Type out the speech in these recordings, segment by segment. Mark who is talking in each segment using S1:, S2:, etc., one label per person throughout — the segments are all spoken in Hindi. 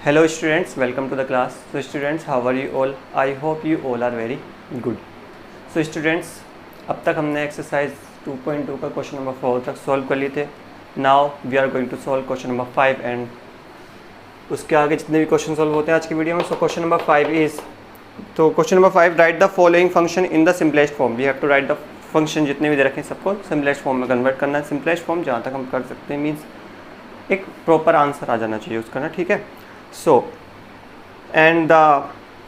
S1: Hello students, welcome to the class. So students, how are you all? I hope you all are very good. So students, अब तक हमने एक्सरसाइज 2.2 का क्वेश्चन नंबर 4 तक सॉल्व कर लिए थे. Now we are going to solve question number 5 and उसके आगे जितने भी क्वेश्चन सॉल्व होते हैं आज की वीडियो में. सो क्वेश्चन नंबर 5 इज, तो question number 5, write the following function in the simplest form. We have to write the function जितने भी दे रखे हैं सबको सिंपलेस्ट फॉर्म में कन्वर्ट करना है. सिंपलेस्ट फॉर्म जहाँ तक हम कर सकते हैं मीन्स एक प्रॉपर आंसर आ जाना चाहिए उसका ना, ठीक है. So, and the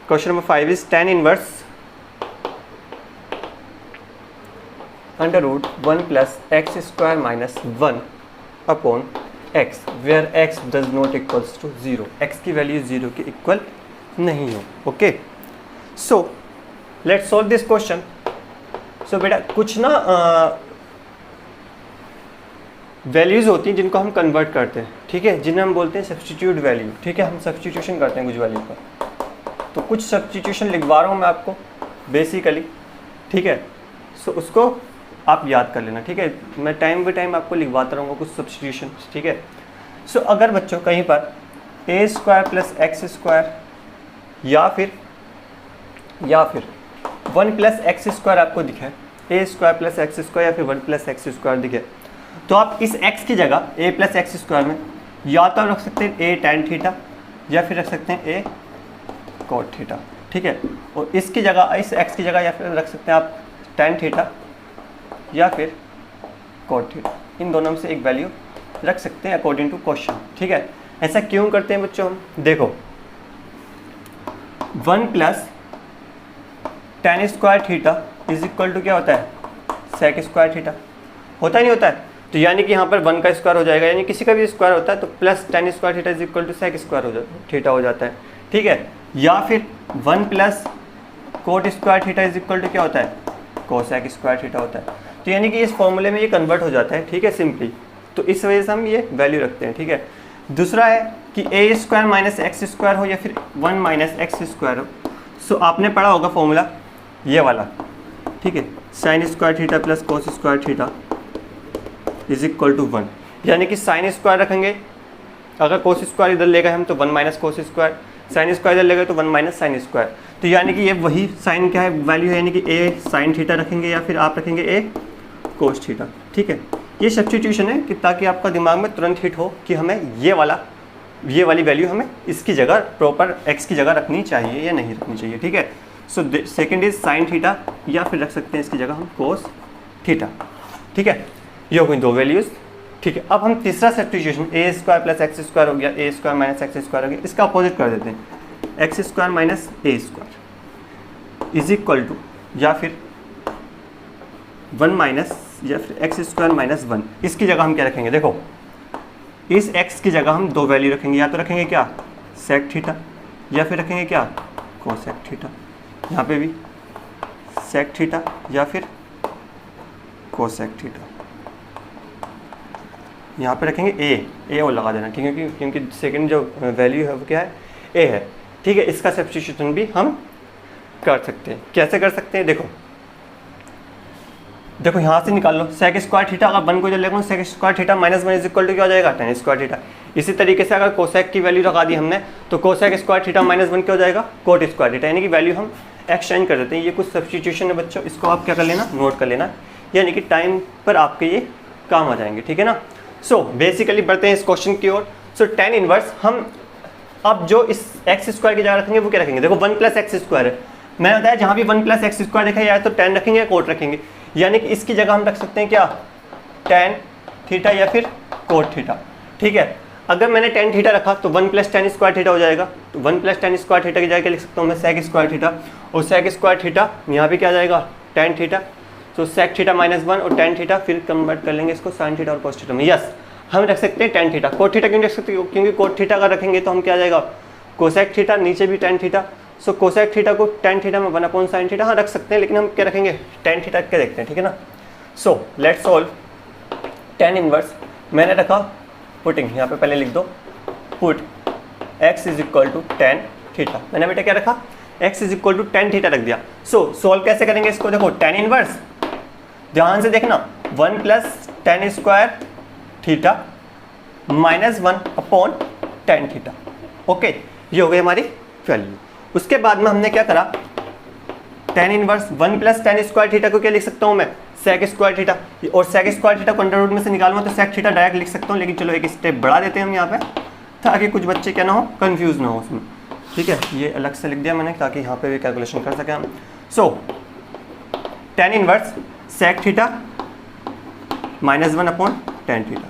S1: question number 5 is tan inverse under root 1 plus x square minus 1 upon x, where x does not equals to 0. x की वैल्यू 0 के इक्वल नहीं हो. Okay, so let's solve this question. So बेटा कुछ ना वैल्यूज़ होती हैं जिनको हम कन्वर्ट करते हैं, ठीक है, जिन्हें हम बोलते हैं सब्स्टिट्यूट वैल्यू. ठीक है, हम सब्स्टिट्यूशन करते हैं कुछ वैल्यू का. तो कुछ सब्स्टिट्यूशन लिखवा रहा हूँ मैं आपको बेसिकली, ठीक है. सो उसको आप याद कर लेना, ठीक है. मैं टाइम बाई टाइम आपको लिखवाता रहूँगा कुछ सब्स्टिट्यूशन, ठीक है. सो अगर बच्चों कहीं पर ए स्क्वायर प्लस एक्स स्क्वायर या फिर 1 प्लस एक्स स्क्वायर आपको दिखे, ए स्क्वायर प्लस एक्स स्क्वायर या फिर 1 प्लस एक्स स्क्वायर दिखे, तो आप इस x की जगह a प्लस एक्स स्क्वायर में या तो रख सकते हैं a tan थीटा या फिर रख सकते हैं a cot थीटा, ठीक है. और इसकी जगह इस x की जगह या फिर रख सकते हैं आप tan थीटा या फिर cot थीटा. इन दोनों में से एक वैल्यू रख सकते हैं अकॉर्डिंग टू क्वेश्चन, ठीक है. ऐसा क्यों करते हैं बच्चों हम? देखो 1 plus tan square theta is equal to क्या होता है? sec square theta. होता ही नहीं होता है. तो यानी कि यहाँ पर 1 का स्क्वायर हो जाएगा, यानी किसी का भी स्क्वायर होता है तो plus tan square theta is equal to sec square theta हो जाता है, ठीक है. या फिर 1 plus cot square theta is equal to क्या होता है? कोसेक स्क्वायर थीटा होता है. तो यानी कि इस फॉर्मूले में ये कन्वर्ट हो जाता है, ठीक है, सिंपली. तो इस वजह से हम ये वैल्यू रखते हैं, ठीक है. दूसरा है कि ए स्क्वायर माइनस एक्स स्क्वायर हो या फिर 1 माइनस एक्स स्क्वायर हो. सो आपने पढ़ा होगा फॉर्मूला ये वाला, ठीक है, sine square theta plus cos square theta is equal to 1. यानी कि साइन स्क्वायर रखेंगे, अगर कोस स्क्वायर इधर लेगा हम तो 1 minus cos square, sine square इधर लेगा तो 1 माइनस साइन स्क्वायर. तो यानी कि ये वही साइन क्या है वैल्यू है, यानी कि ए साइन थीटा रखेंगे या फिर आप रखेंगे ए कोस थीटा, ठीक है. ये सब्स्टिट्यूशन है कि ताकि आपका दिमाग में तुरंत हिट हो कि हमें ये वाली वैल्यू हमें इसकी जगह प्रॉपर एक्स की जगह रखनी चाहिए या नहीं रखनी चाहिए, ठीक है. So second is sine theta या फिर रख सकते हैं इसकी जगह हम कोस थीटा, ठीक है. ये हो गई दो वैल्यूज़, ठीक है. अब हम तीसरा substitution a square plus x square हो गया, a square minus x square हो गया, इसका अपोजिट कर देते हैं. X square minus a square is equal to या फिर 1 माइनस या फिर एक्स स्क्वायर माइनस 1. इसकी जगह हम क्या रखेंगे? देखो इस x की जगह हम दो वैल्यू रखेंगे, या तो रखेंगे क्या सेक थीटा या फिर रखेंगे क्या कोसेक थीटा. यहाँ पे भी सेक थीटा या फिर कोसेक थीटा. यहाँ पे रखेंगे ए और लगा देना, ठीक है, क्योंकि सेकंड जो वैल्यू है वो क्या है? ए है, ठीक है. इसका सब्स्टिट्यूशन भी हम कर सकते हैं. कैसे कर सकते हैं? देखो यहाँ से निकाल लो सेक स्क्वायर थीटा, अगर 1 को जो लेगा sec square theta minus 1 is equal to क्या हो जाएगा? tan square theta. इसी तरीके से अगर कोसेक की वैल्यू लगा दी हमने तो कोसेक स्क्वायर थीटा माइनस 1 क्या हो जाएगा? Coat square theta. यानी कि वैल्यू हम एक्सचेंज कर देते हैं. ये कुछ सब्स्टिट्यूशन है बच्चों, इसको आप क्या कर लेना, नोट कर लेना, यानी कि टाइम पर आपके ये काम आ जाएंगे, ठीक है ना. सो बेसिकली बढ़ते हैं इस क्वेश्चन की ओर. सो tan इनवर्स हम अब जो इस एक्स स्क्वायर की जगह रखेंगे वो क्या रखेंगे? देखो 1 प्लस एक्स स्क्वायर है, मैंने बताया जहाँ भी 1 प्लस एक्स स्क्वायर देखा या तो tan रखेंगे या कोट रखेंगे. यानी कि इसकी जगह हम रख सकते हैं क्या? tan थीटा या फिर कोट थीटा, ठीक है. अगर मैंने tan थीटा रखा तो 1 प्लस tan स्क्वायर थीटा हो जाएगा. तो 1 प्लस tan स्क्वायर थीटा की जगह क्या लिख सकता हूँ मैं? Sec square theta. और सेक स्क्वायर थीटा यहाँ पे क्या आ जाएगा? tan theta. तो सेक थीटा माइनस 1 और tan थीटा, फिर कन्वर्ट कर लेंगे इसको साइन थीटा और कोस थीटा में. यस, हम रख सकते हैं tan थीटा. कोट थीटा क्यों रख सकते हैं? क्योंकि कोट थीटा अगर रखेंगे तो हम क्या आ जाएगा? कोसेक थीटा, नीचे भी tan थीटा. सो कोसेक थीटा को tan थीटा में 1 अपॉन साइन थीटा हाँ रख सकते हैं, लेकिन हम क्या रखेंगे? tan थीटा क्या देखते हैं, ठीक है ना. So let's solve tan inverse. मैंने रखा पुटिंग, यहाँ पे पहले लिख दो put x is equal to tan theta. मैंने बेटा क्या रखा? x is equal to tan theta रख दिया. सो सॉल्व कैसे करेंगे इसको? देखो tan इनवर्स ध्यान से देखना, 1 plus tan square theta minus 1 upon tan theta. Okay, ये हो गई हमारी वैल्यू। उसके बाद में हमने क्या करा, tan inverse 1 plus tan square theta को क्या लिख सकता हूँ मैं, सेक स्क्वायर थीटा, और सेक स्क्वायर थीटा को अंडर रूट में से निकालूंगा तो सेक थीटा डायरेक्ट लिख सकता हूँ, लेकिन चलो एक स्टेप बढ़ा देते हैं हम यहाँ पे ताकि कुछ बच्चे क्या ना हो, कंफ्यूज ना हो उसमें, ठीक है। ये अलग से लिख दिया मैंने ताकि यहाँ पे भी कैलकुलेशन कर सकें हम। So tan inverse sec theta -1/tan theta.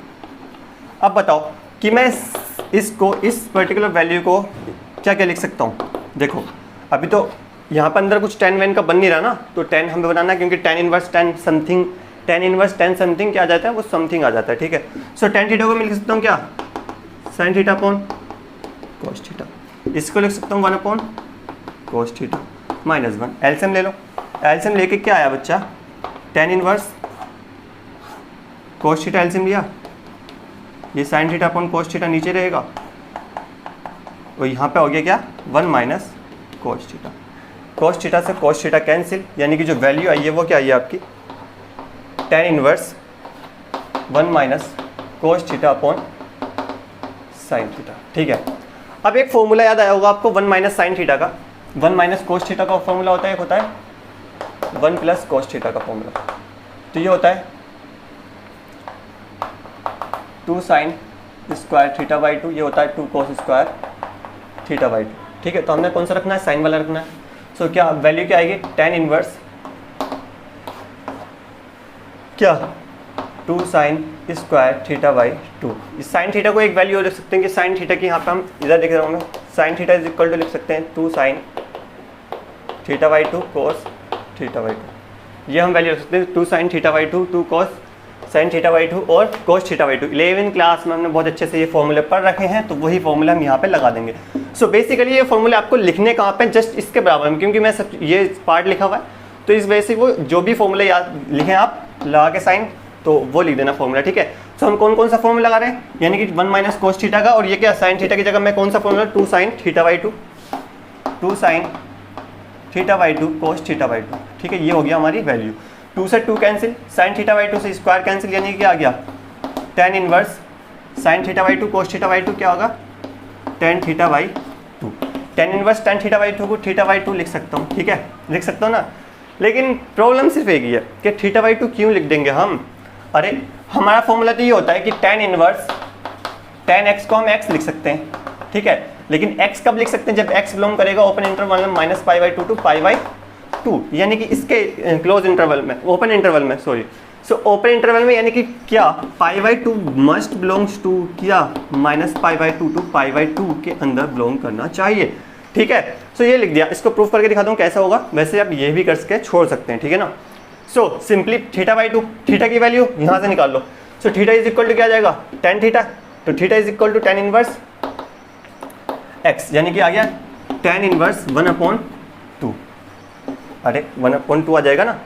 S1: अब बताओ कि मैं इसको, इस पर्टिकुलर वैल्यू को क्या क्या लिख सकता हूँ। देखो अभी तो यहाँ पर अंदर कुछ tan वैन का बन नहीं रहा ना, तो tan हमें बनाना है, क्योंकि tan इनवर्स tan समथिंग क्या आ जाता है, वो समथिंग आ जाता है, ठीक है। सो tan थीटा को मैं लिख सकता हूँ क्या, sin theta upon cos theta. इसको लिख सकता हूँ 1/cos थीटा -1। एलसीएम ले लो, एलसीएम लेके क्या आया बच्चा, tan inverse cos theta LCM लिया, ये sin theta upon cos theta नीचे रहेगा, और यहाँ पे हो गया क्या 1 - cos थीटा। cos थीटा से cos थीटा कैंसिल, यानी कि जो वैल्यू आई है वो क्या आई है आपकी, tan inverse 1 - cos theta upon sin theta, ठीक है। अब एक फॉर्मूला याद आया होगा आपको 1 - sin थीटा का, 1 - cos थीटा का फॉर्मूला होता है, एक होता है 1 + cos थीटा का फॉर्मूला, तो ये होता है 2 sin स्क्वायर थीटा बाई 2, ये होता है 2 cos स्क्वायर थीटा बाई 2, ठीक है। तो हमने कौन सा रखना है, साइन वाला रखना है। सो क्या वैल्यू क्या आएगी, tan इनवर्स क्या 2 sin स्क्वायर थीटा बाई 2। इस साइन थीटा को एक वैल्यू लिख सकते हैं कि साइन थीटा की यहाँ पे हम इधर देख रहा हूँ, sine theta is equal to लिख सकते हैं 2 sin theta by 2 cos theta by 2। ये हम वैल्यू रख सकते हैं 2 sin theta by 2, 2 cos sin theta by 2 और cos थीटा बाई 2। 11वीं क्लास में हमने बहुत अच्छे से ये फॉर्मूले पढ़ रखे हैं, तो वही फॉर्मूला हम यहाँ पे लगा देंगे। सो बेसिकली ये फॉर्मूले आपको लिखने कहाँ पे, जस्ट इसके बराबर में, क्योंकि मैं सब ये पार्ट लिखा हुआ है, तो इस वजह से वो जो भी फॉर्मूले याद लिखें आप लगा के साइन, तो वो लिख देना फॉर्मूला, ठीक है। सो हम कौन कौन सा फॉर्मूला लगा रहे हैं, यानी कि 1 - cos थीटा का, और ये क्या sin थीटा की जगह मैं कौन सा formula, 2 sin theta by 2, 2 sin theta by 2 cos theta by 2, ठीक है। ये हो गया हमारी वैल्यू। 2 से 2 कैंसिल, sin थीटा बाई 2 से स्क्वायर कैंसिल, यानी कि क्या आ गया tan inverse sin theta by 2 cos theta by 2 क्या होगा, tan theta by 2। tan inverse tan theta by 2 को थीटा बाई 2 लिख सकता हूँ, ठीक है, लिख सकता हूँ ना। लेकिन प्रॉब्लम सिर्फ एक ही है कि थीटा बाई 2 क्यों लिख देंगे हम, अरे हमारा फॉर्मूला तो ये होता है कि tan इनवर्स tan x को हम x लिख सकते हैं, ठीक है। लेकिन x कब लिख सकते हैं, जब x बिलोंग करेगा ओपन इंटरवल में -π/2 to π/2, यानी कि इसके क्लोज इंटरवल में, ओपन इंटरवल में, सॉरी। सो ओपन इंटरवल में यानी कि क्या π/2 मस्ट बिलोंग्स टू क्या -π/2 to π/2 के अंदर बिलोंग करना चाहिए, ठीक है। सो ये लिख दिया, इसको प्रूफ करके दिखाता हूँ कैसा होगा। वैसे आप ये भी कर सके छोड़ सकते हैं, ठीक है ना। So simply theta by 2, theta की वैल्यू यहाँ से निकाल लो। So theta is equal to क्या आ जाएगा, tan थीटा, तो theta is equal to tan inverse x, यानी कि आ गया tan इनवर्स 1/2। अरे 1/2 आ जाएगा ना,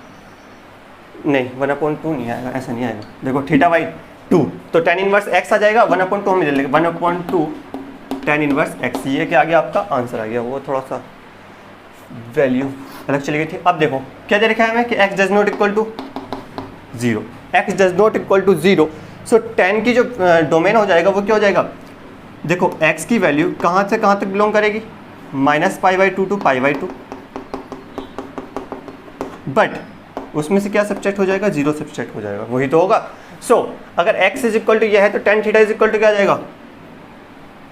S1: नहीं 1/2 नहीं आएगा, ऐसा नहीं आएगा। देखो थीटा बाई 2 तो tan इनवर्स x आ जाएगा, 1/2 हम ले लेंगे, 1/2 tan इनवर्स x, ये क्या आ गया आपका आंसर आ गया। वो थोड़ा सा वैल्यू अलग चली गई थी। अब देखो क्या दे रखा है हमें कि x does not equal to 0, x does not equal to 0। So tan की जो डोमेन हो जाएगा वो क्या हो जाएगा, देखो x की वैल्यू कहाँ से कहाँ तक बिलोंग करेगी, -π/2 to π/2, बट उसमें से क्या सब्ट्रैक्ट हो जाएगा, 0 सब्ट्रैक्ट हो जाएगा, वही तो होगा। सो अगर x इज इक्वल टू यह है तो tan theta is equal to क्या आ जाएगा,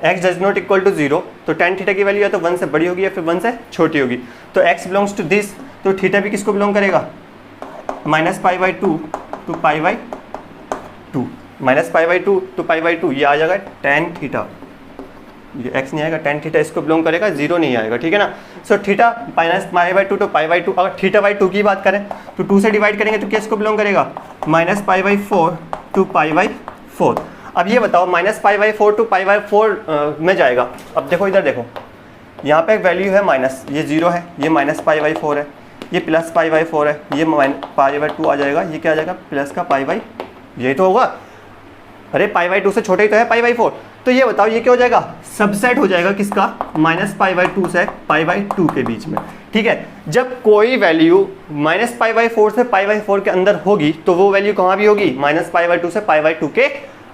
S1: x does not equal to 0, तो tan थीटा की वैल्यू या तो 1 से बड़ी होगी या फिर 1 से छोटी होगी। तो x बिलोंग्स टू दिस, तो थीटा भी किसको बिलोंग करेगा, -π/2 to π/2, -π/2 to π/2, ये आ जाएगा tan थीटा, ये x नहीं आएगा, tan थीटा इसको बिलोंग करेगा, 0 नहीं आएगा, ठीक है ना। सो थीटा -π/2 to π/2, अगर थीटा बाई 2 की बात करें तो 2 से डिवाइड करेंगे तो क्या इसको बिलोंग करेगा, -π/4 to π/4। अब ये बताओ -π/4 to π/4 में जाएगा। अब देखो इधर देखो, यहाँ पे एक वैल्यू है माइनस, ये 0 है, ये -π/4 है, ये +π/4 है, ये π/2 आ जाएगा, ये क्या आ जाएगा प्लस का π/, यही तो होगा। अरे π/2 से छोटा ही तो है π/4, तो ये बताओ ये क्या हो जाएगा, सबसेट हो जाएगा किसका, -π/2 से π/2 के बीच में, ठीक है। जब कोई वैल्यू -π/4 से π/4 के अंदर होगी तो वो वैल्यू कहाँ भी होगी, -π/2 से π/2 के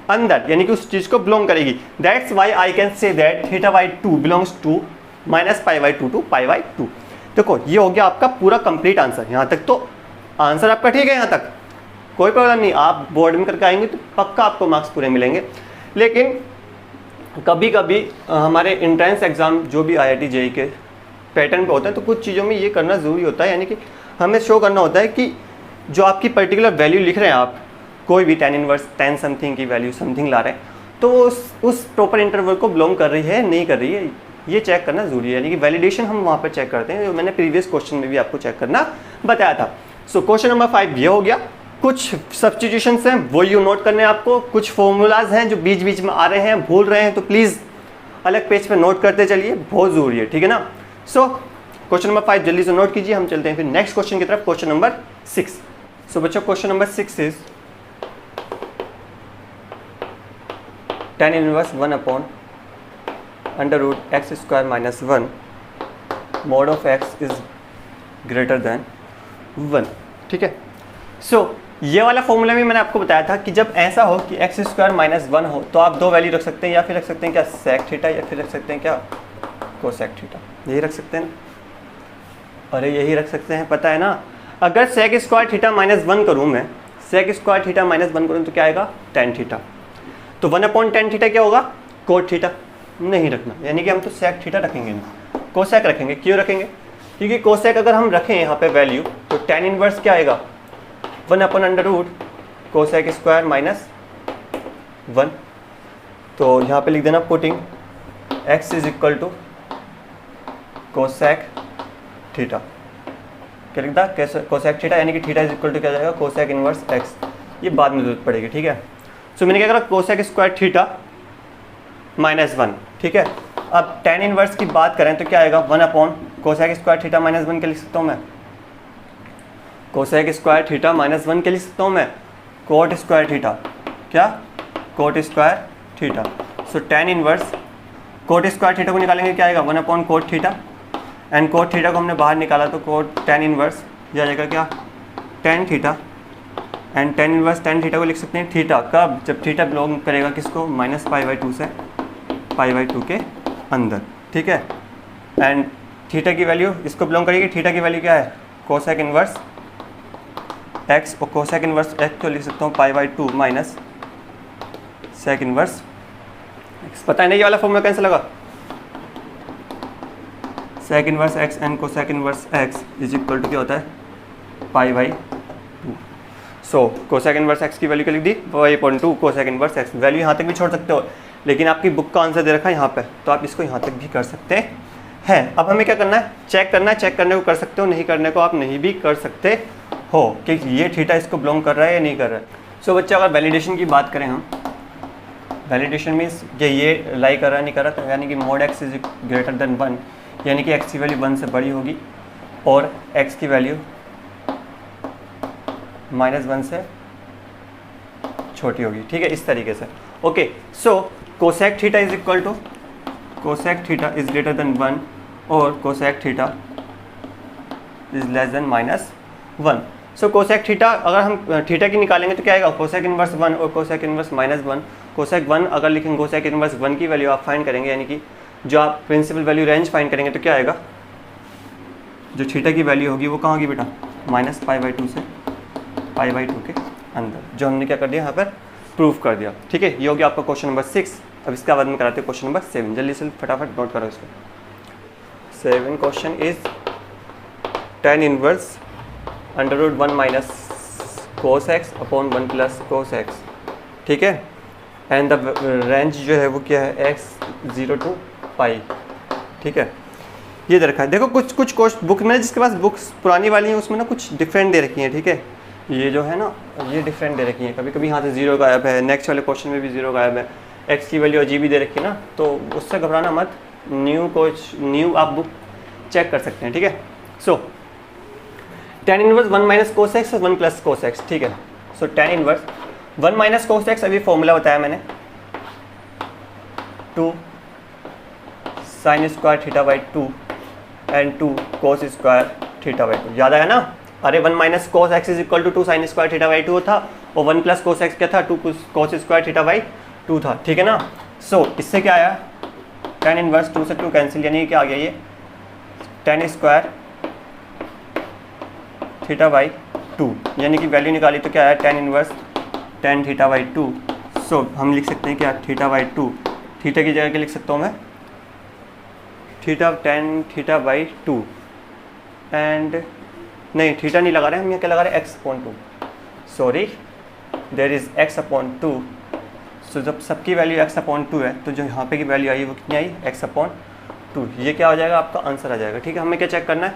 S1: अंदर, यानी कि उस चीज़ को बिलोंग करेगी। That's why I can say that theta by two belongs to minus pi by two to pi by two. देखो ये हो गया आपका पूरा कंप्लीट आंसर। यहाँ तक तो आंसर आपका ठीक है, यहाँ तक कोई प्रॉब्लम नहीं। आप बोर्ड में करके आएंगे तो पक्का आपको मार्क्स पूरे मिलेंगे। लेकिन कभी कभी हमारे एंट्रेंस एग्ज़ाम जो भी IIT JEE के पैटर्न पे होते हैं, तो कुछ चीज़ों में ये करना ज़रूरी होता है, यानी कि हमें शो करना होता है कि जो आपकी पर्टिकुलर वैल्यू लिख रहे हैं आप, कोई भी tan इनवर्स 10 समथिंग की वैल्यू समथिंग ला रहे हैं, तो उस प्रॉपर इंटरवल को बिलोंग कर रही है नहीं कर रही है, ये चेक करना ज़रूरी है। यानी कि वैलिडेशन हम वहाँ पर चेक करते हैं, जो मैंने प्रीवियस क्वेश्चन में भी आपको चेक करना बताया था। सो क्वेश्चन नंबर 5 ये हो गया। कुछ सब्स्टिट्यूशंस हैं वो यू नोट करने हैं आपको, कुछ फॉर्मूलाज हैं जो बीच बीच में आ रहे हैं, भूल रहे हैं तो प्लीज़ अलग पेज पे नोट करते चलिए, बहुत ज़रूरी है, ठीक है ना। सो क्वेश्चन नंबर 5 जल्दी से नोट कीजिए। हम चलते हैं फिर नेक्स्ट क्वेश्चन की तरफ, क्वेश्चन नंबर 6। सो बच्चों question number 6 is tan inverse 1 upon under root x square minus 1 mod of x is greater than 1, ठीक है। सो ये वाला फॉर्मूला भी मैंने आपको बताया था कि जब ऐसा हो कि एक्स स्क्वायर माइनस 1 हो तो आप दो वैल्यू रख सकते हैं, या फिर रख सकते हैं क्या सेक थीटा, या फिर रख सकते हैं क्या कोसेक थीटा, यही रख सकते हैं। अरे यही रख सकते हैं, पता है ना। अगर सेक स्क्वायर थीटा माइनस 1 करूँ मैं, सेक स्क्वायर थीटा माइनस 1 करूँ तो क्या आएगा tan थीटा, तो 1 अपॉन tan थीटा क्या होगा कोट थीटा, नहीं रखना, यानी कि हम तो सेक थीटा रखेंगे नहीं, कोसेक रखेंगे। क्यों रखेंगे? क्योंकि कोसेक अगर हम रखें यहाँ पे वैल्यू तो tan इनवर्स क्या आएगा 1 upon under root cosec square minus 1। तो यहाँ पे लिख देना putting x is equal to cosec theta, क्या लिखता कोसेक थीटा, यानी कि थीटा इज इक्वल टू क्या जाएगा कोसेक इनवर्स x। ये बाद में जरूरत पड़ेगी, ठीक है। सो मैंने क्या करा कोसेक स्क्वायर थीटा माइनस 1, ठीक है। अब tan इनवर्स की बात करें तो क्या आएगा 1 upon cosec square theta minus 1 के लिख सकता हूँ मैं, कोसेक स्क्वायर थीटा माइनस 1 के लिख सकता हूँ मैं कोट स्क्वायर थीटा, क्या coat square theta. So tan inverse coat square theta को निकालेंगे क्या आएगा 1 upon cot theta, and cot theta को हमने बाहर निकाला तो कोट tan इनवर्स ये आ जाएगा क्या tan theta, and tan inverse tan theta को लिख सकते हैं थीटा कब, जब थीटा बिलोंग करेगा किसको माइनस पाई बाई 2 से पाई बाई 2 के अंदर, ठीक है। एंड थीटा की वैल्यू इसको बिलोंग करेगी, थीटा की वैल्यू क्या है कोसेक इनवर्स x, और कोसेक इनवर्स x को लिख सकता हूँ pi by 2 minus sec inverse x। पता है नहीं ये वाला फॉर्मूला कैसे लगा, sec inverse x and cosec inverse x is equal to क्या होता है pi by 2। So cosec inverse x की वैल्यू क्या लिख दी pi point 2 cosec inverse x। Value यहाँ तक भी छोड़ सकते हो, लेकिन आपकी बुक का आंसर दे रखा है यहाँ पे, तो आप इसको यहाँ तक भी कर सकते हैं। अब हमें क्या करना है चेक करना है, चेक करने को कर सकते हो, नहीं करने को आप नहीं भी कर सकते हो कि ये थीटा इसको बिलोंग कर रहा है या नहीं कर रहा है। सो बच्चे अगर वैलिडेशन की बात करें हम, वैलिडेशन मीन्स ये लाई कर रहा है नहीं कर रहा, तो यानी कि mode x is greater than 1, यानी कि x की वैल्यू 1 से बड़ी होगी और x की वैल्यू माइनस 1 से छोटी होगी, ठीक है, इस तरीके से। Okay, so cosec theta is equal to cosec theta is greater than 1 और cosec theta is less than minus 1। So cosec theta अगर हम थीटा की निकालेंगे तो क्या आएगा कोसेक इनवर्स 1 और कोसेक इनवर्स माइनस 1। कोसेक 1 अगर लिखेंगे कोसेक इनवर्स 1 की वैल्यू आप फाइंड करेंगे, यानी कि जो आप प्रिंसिपल वैल्यू रेंज फाइंड करेंगे तो क्या आएगा जो थीटा की वैल्यू होगी वो कहाँ होगी बेटा माइनस पाई बाई 2 से पाई बाई 2 के अंदर, जो हमने क्या कर दिया यहाँ पर प्रूफ कर दिया, ठीक है। ये हो गया आपका क्वेश्चन नंबर 6। अब इसके बाद में कराते हैं क्वेश्चन नंबर 7, जल्दी से फटाफट नोट करो इसको। 7 question is tan inverse under root 1 minus cos x upon 1 plus cos x, ठीक है। एंड द रेंज जो है वो क्या है x 0 to पाई, ठीक है। ये दे रखा है, देखो कुछ बुक में जिसके पास बुक्स पुरानी वाली हैं उसमें ना कुछ डिफरेंट दे रखी हैं, ठीक है। ये जो है ना ये डिफरेंट दे रखी है, कभी कभी यहाँ से 0 गायब है, नेक्स्ट वाले क्वेश्चन में भी 0 गायब है, x की वैल्यू अजीब ही दे रखी है ना, तो उससे घबराना मत, न्यू आप बुक चेक कर सकते हैं, ठीक है। So tan inverse 1 minus cos x और 1 प्लस कोस एक्स, ठीक है। So tan inverse 1 minus cos x अभी फॉर्मूला बताया मैंने 2 sine square theta by 2 and 2 cos square theta by 2, याद आया ना। अरे 1 minus cos x is equal to 2 sine square theta by 2 था, और 1 प्लस कोस एक्स क्या था, 2 कोस स्क्वायर थीटा बाई 2 था, ठीक है ना। सो इससे क्या आया, tan इनवर्स 2 से 2 कैंसिल, यानी क्या आ गया ये tan स्क्वायर थीटा बाई 2, यानी कि वैल्यू निकाली तो क्या आया tan inverse tan theta by 2। सो हम लिख सकते हैं क्या, थीटा बाई 2, थीटा की जगह क्या लिख सकता हूँ मैं, theta tan theta by 2 and नहीं थीटा नहीं लगा रहे हम, यहाँ क्या लगा रहे हैं, x/2, sorry there is x/2। सो जब सबकी वैल्यू x/2 है तो जो यहाँ पे की वैल्यू आई वो कितनी आई, x/2। ये क्या हो जाएगा, आपका आंसर आ जाएगा, ठीक है। हमें क्या चेक करना है,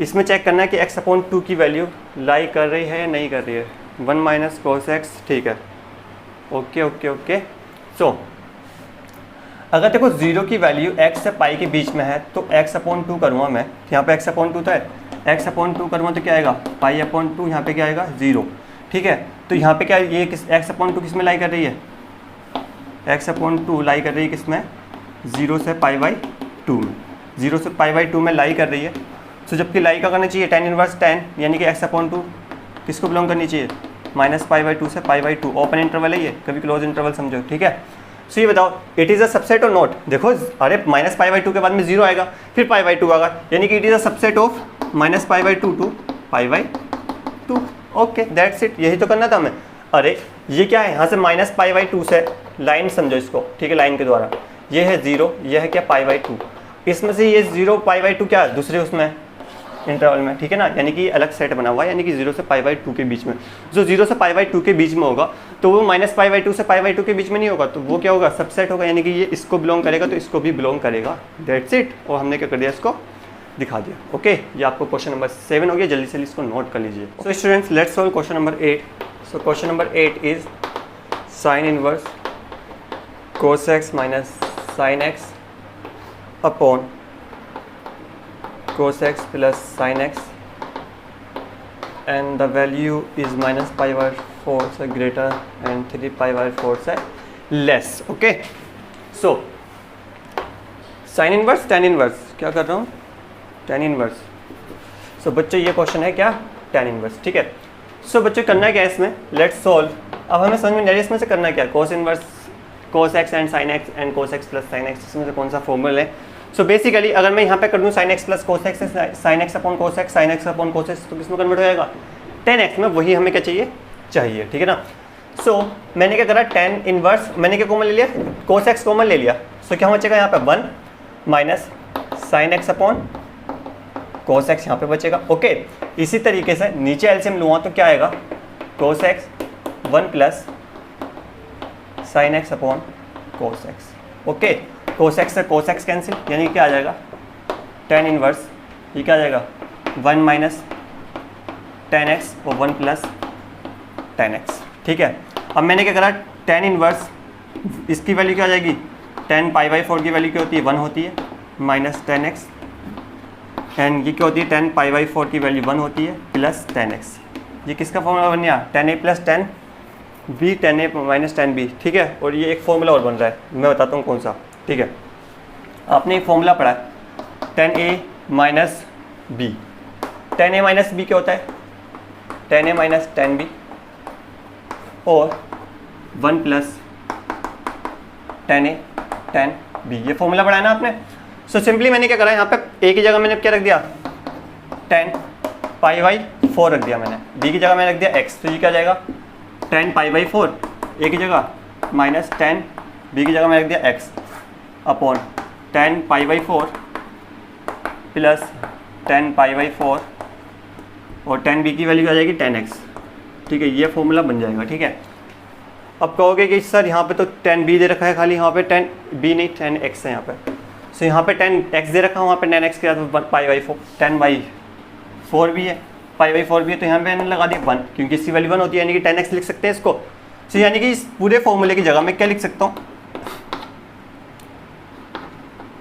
S1: इसमें चेक करना है कि x/2 की वैल्यू लाई कर रही है या नहीं कर रही है, 1 माइनस कोस एक्स, ठीक है, ओके ओके ओके। सो अगर देखो 0 की वैल्यू x से पाई के बीच में है तो x/2 करूँगा मैं, यहाँ पे x/2 तो है, x/2 करूँगा तो क्या आएगा, पाई/2, यहाँ पे क्या आएगा 0, ठीक है। तो यहाँ पे क्या ये किस x/2 किस में लाई कर रही है, x/2 लाई कर रही है किस में, 0 से पाई/2 में, 0 से पाई/2 में लाई कर रही है। तो जबकि लाई का करना चाहिए tan इनवर्स tan, यानी कि x/2 किसको बिलोंग करनी चाहिए, माइनस पाई/2 से पाई/2, ओपन इंटरवल है ये, कभी क्लोज इंटरवल समझो, ठीक है। सो ये बताओ इट इज़ अ सबसेट और नॉट, देखो अरे माइनस पाई/2 के बाद में 0 आएगा, फिर पाई/2 आएगा, यानी कि it is a subset of minus पाई/2 टू पाई/2, ओके दैट्स इट, यही तो करना था हमें। अरे ये क्या है, यहाँ से माइनस पाई/2 से लाइन समझो इसको, ठीक है, लाइन के द्वारा ये है 0, ये है क्या पाई/2, इसमें से ये 0 पाई/2 क्या है, दूसरे उसमें इंटरवल में, ठीक है ना, यानी कि अलग सेट बना हुआ है, यानी कि 0 से पाई/2 के बीच में, जो 0 से पाई/2 के बीच में होगा तो वो माइनस पाई/2 से पाई/2 के बीच में नहीं होगा, तो वो क्या होगा, सबसेट होगा, यानी कि ये इसको बिलोंग करेगा तो इसको भी बिलोंग करेगा, दैट्स इट। और हमने क्या कर दिया, इसको दिखा दिया, ओके। ये आपको क्वेश्चन नंबर 7 हो गया, जल्दी से इसको नोट कर लीजिए। सो students let's solve question number 8। So question number 8 is sine inverse cos x minus sine x upon cos x plus sin x and the value is minus pi/4 से greater and 3 pi/4 से less, okay। so sin inverse tan inverse क्या कर रहा हूँ, tan inverse। so बच्चों ये क्वेश्चन है क्या, tan inverse, ठीक है। so बच्चों करना है क्या इसमें, let's solve। अब हमें समझ में नहीं आ रही इसमें से करना क्या, cos inverse cos x and sin x and cos x plus sin x, इसमें से कौन सा फॉर्मूला है। सो बेसिकली अगर मैं यहाँ पे कर दूँ sin x plus cos x, sin x upon cos x, sin x upon cos x, तो किस में कन्वर्ट हो जाएगा, tan x में, वही हमें क्या चाहिए, ठीक है ना। सो मैंने क्या करा, tan इनवर्स मैंने क्या कॉमन ले लिया, कोस एक्स कॉमन ले लिया, सो क्या बचेगा यहाँ पे 1 minus sin x upon cos x यहाँ पे बचेगा, ओके। इसी तरीके से नीचे एलसीएम लूँगा तो क्या आएगा, cos x 1 plus sin x upon cos x, okay. Cos x से कोस एक्स कैंसिल, यानी क्या आ जाएगा, tan इनवर्स, ये क्या आ जाएगा 1 माइनस tan x और 1 प्लस tan x, ठीक है। अब मैंने क्या करा, tan इनवर्स इसकी वैल्यू क्या आ जाएगी, tan पाई/4 की वैल्यू क्या होती है, 1 होती है, माइनस tan x एंड ये क्या होती है, tan पाई/4 की वैल्यू 1 होती है, प्लस tan x। ये किसका फॉर्मूला बन गया, tan a plus tan b, tan a minus tan b, ठीक है। और ये एक फॉर्मूला और बन रहा है, मैं बताता हूँ कौन सा, ठीक है। आपने एक फॉर्मूला पढ़ा है, tan a minus b, tan a minus b क्या होता है, tan a minus tan b और 1 plus tan a tan b, ये फॉर्मूला पढ़ा है ना आपने। सो सिंपली मैंने क्या करा, यहाँ पे a की जगह मैंने क्या रख दिया, tan पाई/4 रख दिया मैंने, b की जगह मैंने रख दिया x, तो ये क्या आ जाएगा, tan पाई/4 a की जगह माइनस tan b की जगह मैंने रख दिया x अपॉन tan पाई/4 प्लस tan पाई/4 और tan b की वैल्यू आ जाएगी tan x, ठीक है। ये फॉर्मूला बन जाएगा, ठीक है। अब कहोगे कि सर यहाँ पे तो tan b दे रखा है खाली, यहाँ पे tan b नहीं tan x है यहाँ पे, सो यहाँ पे tan x दे रखा है, वहाँ पे tan x के साथ पाई/4, tan/4 भी है, पाई/4 भी है, तो यहाँ पे मैंने लगा दिया 1, क्योंकि इसकी वैल्यू 1 होती है, यानी कि tan x लिख सकते हैं इसको। सो यानी कि इस पूरे फॉर्मूले की जगह मैं क्या लिख सकता हूँ,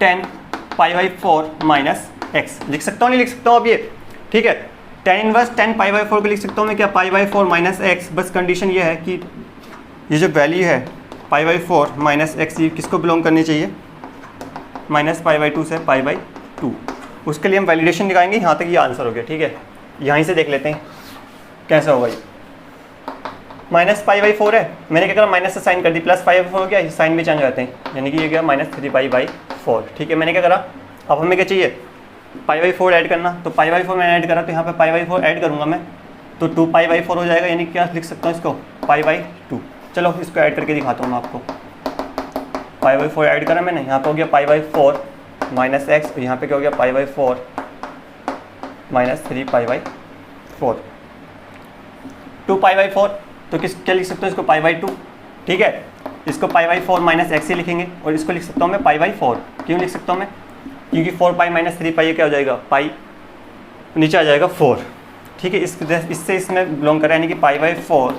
S1: tan पाई/4 माइनस एक्स लिख सकता हूँ, नहीं लिख सकता हूँ अब ये, ठीक है। tan इनवर्स tan पाई/4 को लिख सकता हूँ मैं क्या, पाई/4 माइनस एक्स, बस कंडीशन ये है कि ये जो वैल्यू है पाई/4 माइनस एक्स, ये किसको बिलोंग करनी चाहिए, माइनस पाई/2 से पाई/2। उसके लिए हम वैलिडेशन दिखाएंगे, यहाँ तक ये आंसर हो गया, ठीक है। यहीं से देख लेते हैं कैसा होगा ये। माइनस पाई बाई 4 है, मैंने क्या करा माइनस से साइन कर दी, प्लस पाई बाई 4 हो गया, साइन भी चेंज हो जाते हैं, यानी कि ये गया माइनस 3 पाई बाई 4। ठीक है, मैंने क्या करा, अब हमें क्या चाहिए पाई बाई 4 ऐड करना, तो पाई बाई 4 मैंने ऐड करा, तो यहाँ पे पाई बाई 4 ऐड करूँगा मैं, तो 2 पाई बाई 4 हो जाएगा, यानी क्या लिख सकता हूँ इसको पाई बाई 2। चलो इसको ऐड करके दिखाता हूँ मैं आपको। पाई बाई 4 ऐड करा मैंने, यहाँ पे हो गया पाई बाई 4 माइनस एक्स, यहाँ पे क्या हो गया पाई by 4 minus 3 pi by 4, 2 pi by 4, तो किस क्या लिख सकते हो इसको पाई बाई 2। ठीक है, इसको पाई बाई 4 माइनस एक्स ही लिखेंगे, और इसको लिख सकता हूँ मैं पाई बाई 4। क्यों लिख सकता हूँ मैं, क्योंकि 4 पाई माइनस 3 पाई क्या हो जाएगा पाई, नीचे आ जाएगा 4। ठीक है, इससे इसमें बिलोंग कर रहा है, यानी कि पाई बाई 4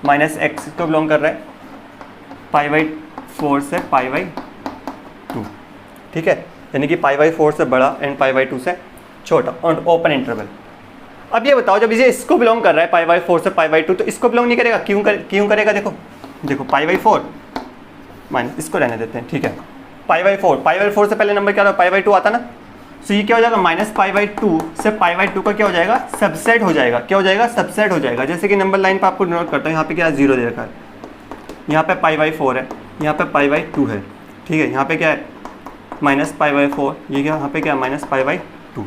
S1: माइनस एक्स को बिलोंग कर रहा है, पाई बाई 4 से पाई बाई 2। ठीक है, यानी कि पाई बाई 4 से बड़ा एंड पाई बाई 2 से छोटा, और ओपन इंटरवल। अब ये बताओ, जब इसे इसको बिलोंग कर रहा है पाई बाई 4 से पाई बाई 2, तो इसको बिलोंग नहीं करेगा, क्यों करेगा, देखो पाई बाई 4 माइनस, इसको रहने देते हैं। ठीक है, पाई बाई 4 से पहले नंबर क्या होगा पाई बाई 2 आता ना, सो ये क्या हो जाएगा माइनस पाई बाई 2 से पाई बाई 2 का क्या हो जाएगा सबसेट हो जाएगा, क्या हो जाएगा सबसेट हो जाएगा। जैसे कि नंबर लाइन पर आपको नोट करता हूँ, यहाँ पे क्या है 0 दे रखा है, यहाँ पे पाई बाई 4 है, यहाँ पे पाई बाई 2 है। ठीक है, यहाँ पे क्या है माइनस पाई बाई 4, ये क्या यहाँ पे क्या है माइनस पाई बाई 2।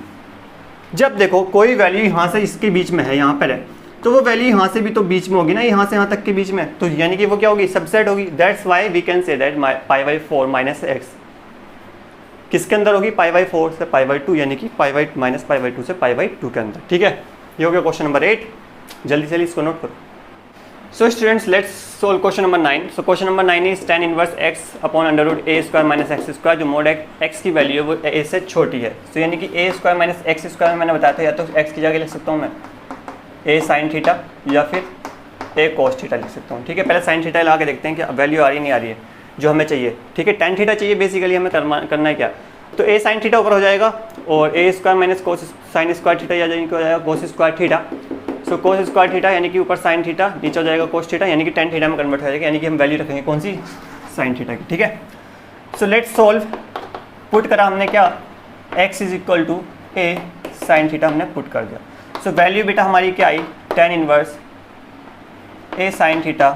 S1: जब देखो कोई वैल्यू यहाँ से इसके बीच में है, यहाँ पर है, तो वो वैल्यू यहाँ से भी तो बीच में होगी ना, यहाँ से यहाँ तक के बीच में, तो यानी कि वो क्या होगी सबसेट होगी। That's why we can say that pi by 4 minus x किसके अंदर होगी पाई बाई 4 से पाई बाई 2, यानी कि pi by minus pi by 2 से पाई बाई 2 के अंदर। ठीक है, ये हो गया क्वेश्चन नंबर 8। जल्दी से इसको नोट करो। So students let's solve question number 9। So question number 9 is tan inverse x upon under root a square minus x square, जो मोड x की वैल्यू है वो a से छोटी है। सो यानी कि a square minus x square मैंने बताया था, या तो x की जगह लिख सकता हूँ मैं a साइन थीटा या फिर a कोस थीटा लिख सकता हूँ। ठीक है, पहले साइन थीटा लगा के देखते हैं कि वैल्यू आ रही नहीं आ रही है जो हमें चाहिए। ठीक है, tan थीटा चाहिए, बेसिकली हमें करना है क्या, तो a साइन थीटा ऊपर हो जाएगा और a square minus cos sign square theta, या हो जाएगा कोस स्क्वायर थीटा। सो कोस स्क्वायर थीटा यानी कि ऊपर साइन थीटा, नीचे हो जाएगा कोस थीटा, यानी कि tan थीटा में कन्वर्ट हो जाएगा, यानी कि हम वैल्यू रखेंगे कौन सी साइन थीटा की। ठीक है, सो लेट्स सोल्व। पुट करा हमने क्या, x is equal to a sine theta हमने पुट कर दिया। सो वैल्यू बेटा हमारी क्या आई tan inverse a sine theta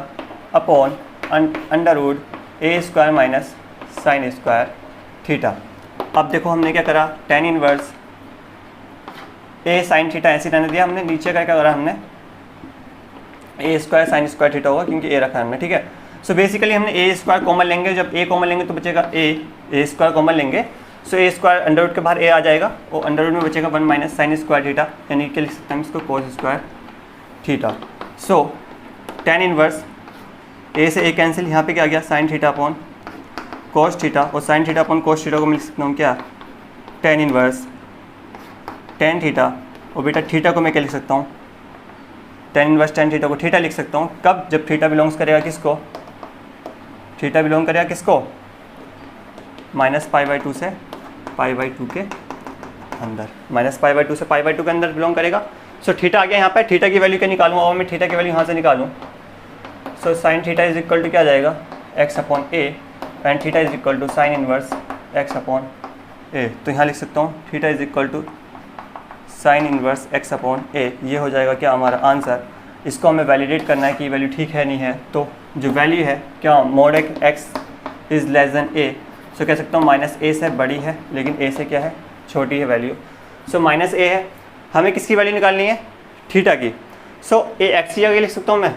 S1: upon under root a square minus sine square theta. अब देखो हमने क्या करा, tan inverse a sine theta ऐसे रहने दिया हमने, नीचे का क्या करा हमने a square sine square theta होगा क्योंकि a रखा है हमने। ठीक है, सो बेसिकली हमने a स्क्वायर कॉमन लेंगे, जब a कॉमन लेंगे तो बचेगा a स्क्वायर कॉमन लेंगे, सो a स्क्वायर अंडर रूट के बाहर a आ जाएगा और अंडर रूट में बचेगा 1 माइनस साइन स्क्वायर थीटा, यानी कि लिख सकते हैं इसको cos square theta. So tan inverse a से a कैंसिल, यहाँ पे क्या आ गया sine theta upon cos theta, और sine theta upon cos theta को मैं लिख सकता हूँ क्या tan इनवर्स tan थीटा, और बेटा थीटा को मैं क्या लिख सकता हूँ tan इनवर्स tan थीटा को थीटा लिख सकता हूँ। कब, जब थीटा बिलोंग्स करेगा किसको, थीटा बिलोंग करेगा किसको माइनस पाई बाई 2 से पाई बाई 2 के अंदर, माइनस पाई बाई 2 से पाई बाई 2 के अंदर बिलोंग करेगा। सो थीटा आ गया यहाँ पे, थीटा की वैल्यू क्या निकालूँ, और मैं थीटा की वैल्यू यहाँ से निकालूँ, so sine theta is equal to क्या आ जाएगा x upon a and theta is equal to sine inverse x upon a। तो यहाँ लिख सकता हूँ theta is equal to sine inverse x upon a। ये हो जाएगा क्या हमारा आंसर। इसको हमें वैलिडेट करना है कि वैल्यू ठीक है नहीं है, तो जो वैल्यू है क्या mode x is less than a, सो कह सकता हूँ माइनस a से बड़ी है लेकिन a से क्या है छोटी है वैल्यू। सो माइनस a है, हमें किसकी वैल्यू निकालनी है थीटा की। सो a x की जगह लिख सकता हूँ मैं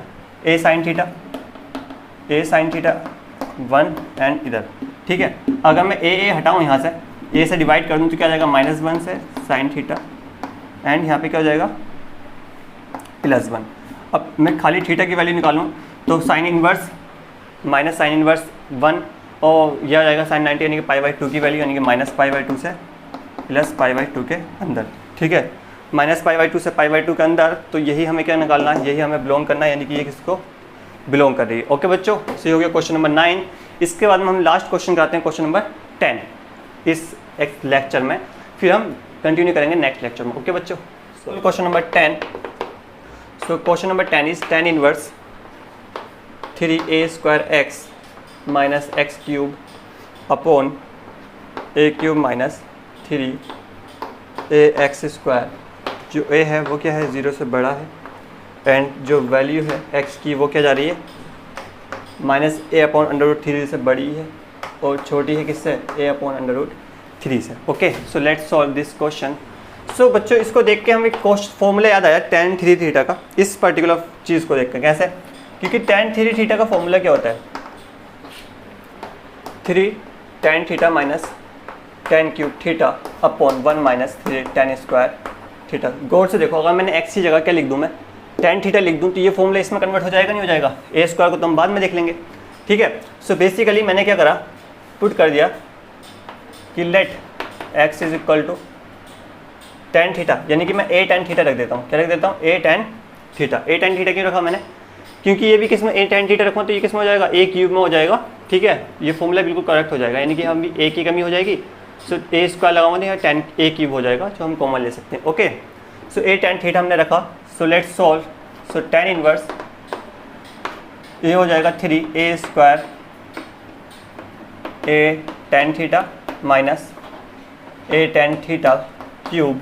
S1: a साइन थीटा 1 एंड इधर। ठीक है, अगर मैं a हटाऊँ यहाँ से, a से डिवाइड कर दूँ तो क्या आ जाएगा -1 से साइन थीटा एंड यहाँ पे क्या हो जाएगा +1। अब मैं खाली थीटा की वैल्यू निकालूँ तो sine inverse minus sine inverse 1 और यह आ जाएगा साइन 90, यानी कि पाई बाई 2 की वैल्यू, यानी कि माइनस पाई बाई 2 से प्लस पाई बाई 2 के अंदर। ठीक है, माइनस पाई बाई 2 से पाई बाई 2 के अंदर, तो यही हमें क्या निकालना है, यही हमें बिलोंग करना है, यानी कि ये किसको बिलोंग कर रही है। ओके बच्चों, सही हो गया क्वेश्चन नंबर 9। इसके बाद में हम लास्ट क्वेश्चन कराते हैं, क्वेश्चन नंबर 10 इस एक लेक्चर में, फिर हम कंटिन्यू करेंगे नेक्स्ट लेक्चर में। ओके बच्चों, question number 10। So question number 10 is tan inverse 3a square x minus x cube upon a cube minus 3 a x square. जो a है वो क्या है 0 से बड़ा है एंड जो वैल्यू है x की वो क्या जा रही है, माइनस ए अपॉन अंडर रूट 3 से बड़ी है और छोटी है किससे, a अपॉन अंडर रूट 3 से। Okay, so let's solve this question. So बच्चों इसको देख के हमें फॉर्मूला याद आया tan 3 थीटा का, इस पर्टिकुलर चीज़ को देख कर। कैसे, क्योंकि tan 3 थीटा का फॉर्मूला क्या होता है, 3 tan theta minus tan cube theta upon 1 minus 3 tan square theta. गौर से देखो, अगर मैंने x की जगह क्या लिख दूँ, मैं tan थीटा लिख दूँ, तो ये फॉर्मूला इसमें कन्वर्ट हो जाएगा नहीं हो जाएगा, a स्क्वायर को तो हम बाद में देख लेंगे। ठीक है, सो बेसिकली मैंने क्या करा, पुट कर दिया कि let x is equal to tan theta, यानी कि मैं a tan थीटा रख देता हूँ। क्या रख देता हूँ, a tan theta. a tan theta क्यों रखा मैंने, क्योंकि ये भी किस में a tan थीटा रखूँ तो ये किस में हो जाएगा, a क्यूब में हो जाएगा। ठीक है, ये फॉर्मूला बिल्कुल करेक्ट हो जाएगा, यानी कि हम भी a की कमी हो जाएगी, सो a स्क्वायर लगाऊंगा तो यहाँ tan a क्यूब हो जाएगा, जो हम कॉमन ले सकते हैं। Okay, so a tan theta हमने रखा। सो let's solve. So tan inverse ये हो जाएगा 3a square a tan theta minus a tan theta cube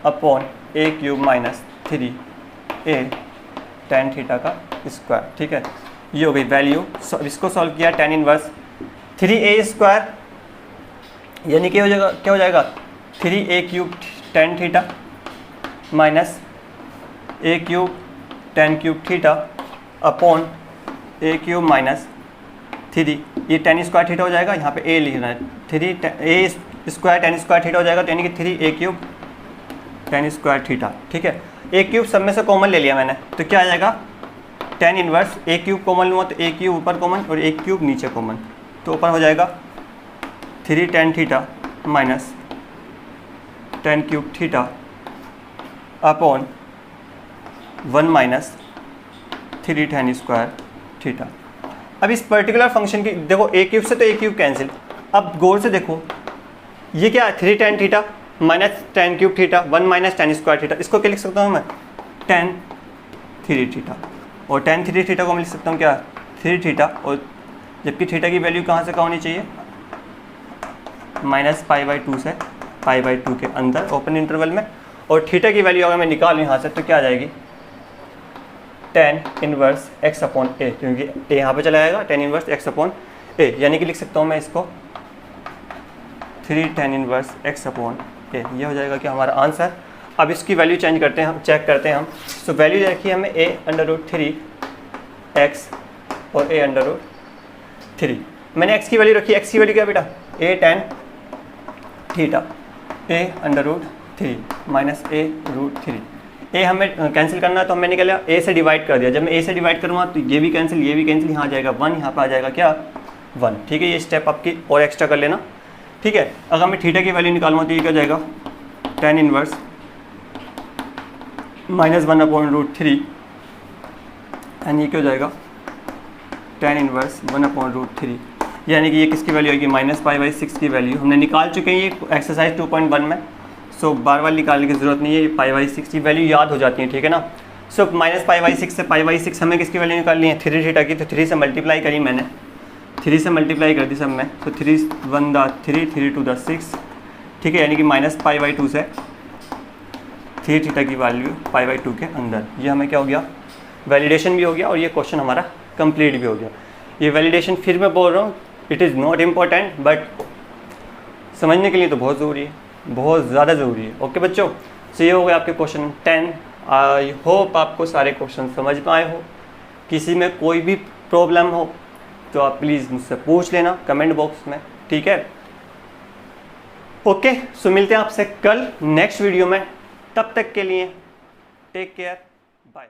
S1: upon a cube minus 3a tan theta का स्क्वायर। ठीक है, ये हो गई वैल्यू। इसको सॉल्व किया, tan इनवर्स 3a स्क्वायर यानी कि हो जाएगा, क्या हो जाएगा, 3a cube tan theta minus a cube tan cube theta upon a cube minus 3, ये tan स्क्वायर थीटा हो जाएगा, यहाँ पे a लिखना है, 3a square tan square theta हो जाएगा, तो यानी कि 3a cube tan square theta. ठीक है, a क्यूब सब में से कॉमन ले लिया मैंने, तो क्या आ जाएगा, tan inverse a cube common लूँगा तो a क्यूब ऊपर कॉमन और a क्यूब नीचे कॉमन, तो ऊपर हो जाएगा 3 tan theta minus tan cube theta upon 1 minus 3 tan square theta. अब इस पर्टिकुलर फंक्शन की देखो, a क्यूब से तो a क्यूब कैंसिल। अब गौर से देखो, ये क्या है, 3 tan theta minus tan cube theta 1 minus tan square theta, इसको क्या लिख सकता हूँ मैं, tan 3 थीटा, और tan 3 थीटा को मैं लिख सकता हूँ क्या, 3 थीटा, और जबकि थीटा की वैल्यू कहाँ से कहाँ होनी चाहिए, माइनस π/2 से π/2 के अंदर ओपन इंटरवल में, और थीटा की वैल्यू अगर मैं निकालूँ यहाँ से तो क्या आ जाएगी, tan inverse x upon a, क्योंकि a यहाँ पे चला जाएगा, tan inverse x upon a, यानी कि लिख सकता हूँ मैं इसको 3 tan inverse x upon a, ये हो जाएगा कि हमारा आंसर। अब इसकी वैल्यू चेंज करते हैं हम, चेक करते हैं हम। सो वैल्यू रखी है हमें a अंडर रूट 3 x और a अंडर रूट 3। मैंने x की वैल्यू रखी, x की वैल्यू क्या बेटा, a tan theta a under root 3 minus a root 3। a हमें कैंसिल करना है तो मैंने क्या लिया, a से डिवाइड कर दिया। जब मैं a से डिवाइड करूँगा तो ये भी कैंसिल, ये भी कैंसिल, यहाँ आ जाएगा 1, यहाँ पर आ जाएगा क्या 1। ठीक है, ये स्टेप आपकी और एक्स्ट्रा कर लेना। ठीक है, अगर मैं थीटा की वैल्यू निकालूँगा तो ये क्या जाएगा, tan inverse minus 1 upon root 3, and ये क्या हो जाएगा, tan इनवर्स 1 अपॉन रूट 3, यानी कि ये किसकी वैल्यू आएगी, माइनस π/6 की वैल्यू हमने निकाल चुके हैं ये एक्सरसाइज 2.1 में। सो बार बार निकालने की ज़रूरत नहीं है, ये π/6 की वैल्यू याद हो जाती है। ठीक है ना, सो माइनस π/6 से π/6 हमें किसकी वैल्यू निकालनी है, 3 थीटा की, तो 3 से मल्टीप्लाई करी मैंने, 3 से मल्टीप्लाई कर दी सब में, तो 3 1 दा 3 3 2 दा 6। ठीक है, यानी कि माइनस π/2 से 3 थीटा की वैल्यू π/2 के अंदर। ये हमें क्या हो गया, वैलिडेशन भी हो गया और ये क्वेश्चन हमारा कंप्लीट भी हो गया। ये वैलिडेशन फिर मैं बोल रहा हूँ, it is not important but समझने के लिए तो बहुत ज़रूरी है, बहुत ज़्यादा ज़रूरी है। ओके बच्चों, सो ये हो गया आपके क्वेश्चन 10। आई होप आपको सारे क्वेश्चन समझ में आए हो। किसी में कोई भी प्रॉब्लम हो तो आप प्लीज़ मुझसे पूछ लेना कमेंट बॉक्स में। ठीक है, ओके, सो मिलते हैं आपसे कल नेक्स्ट वीडियो में। तब तक के लिए टेक केयर, बाय।